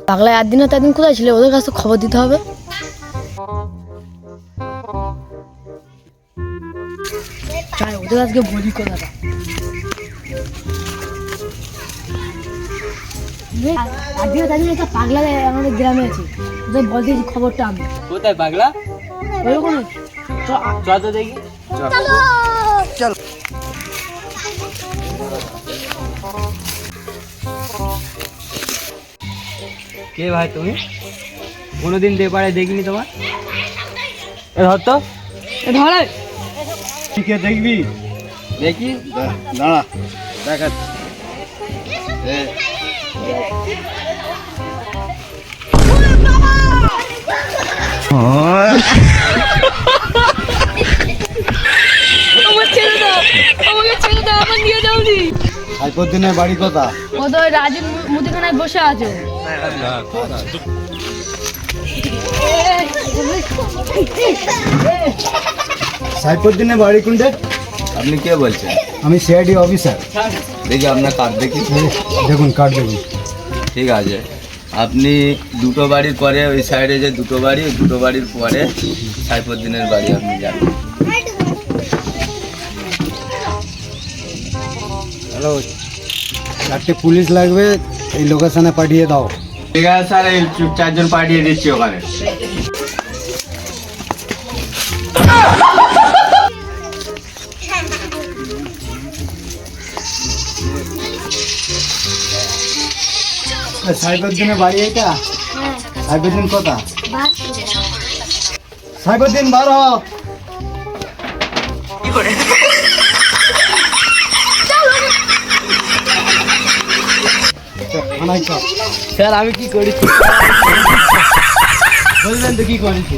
পাগলা একদিন না একদিন কোথায় ছিল, ওদের কাছে খবর দিতে হবে। চাই ওদের আজকে বলি কথাটা। একদিন একটা পাগলা আমাদের গ্রামে আছে, বলতে খবরটা আমি। কোথায় পাগলা? ওইরকম চল তো দেখি। চল। কে ভাই তুমি? কোনোদিন দেপাড়ায় দেখিনি তোমার। এ ধর তো। ধরে কে দেখবি? দেখি। দাঁড়া দেখাচ্ছি। আমার ছেড়ে দাও, আমাকে ছেড়ে দাও, আমার নিয়ে যাওনি। সাইফুদ্দিনের বাড়ি কথা? ও তো রাজীব মুদিখানায় বসে আছে। সাইফুদ্দিনের বাড়ি কোনটা? আপনি কে বলছেন? আমি সিআইডি অফিসার। দেখি আপনার কার্ড দেখি। দেখুন কার্ড দেখুন। ঠিক আছে, আপনি দুটো বাড়ির পরে ওই সাইডে যে দুটো বাড়ির পরে সাইফুদ্দিনের বাড়ি আপনি যান। হ্যালো, 4টে পুলিশ লাগবে, এই লোকেশনে পাঠিয়ে দাও। ঠিক আছে স্যার, এই 4জন পাঠিয়ে দিচ্ছি ওখানে। সাইফুদ্দিনের বাড়ি এটা? সাইফুদ্দিন কথা? সাইফুদ্দিন বার হ। স্যার আমি কি করেছি? বলবেন তো কি করেছি?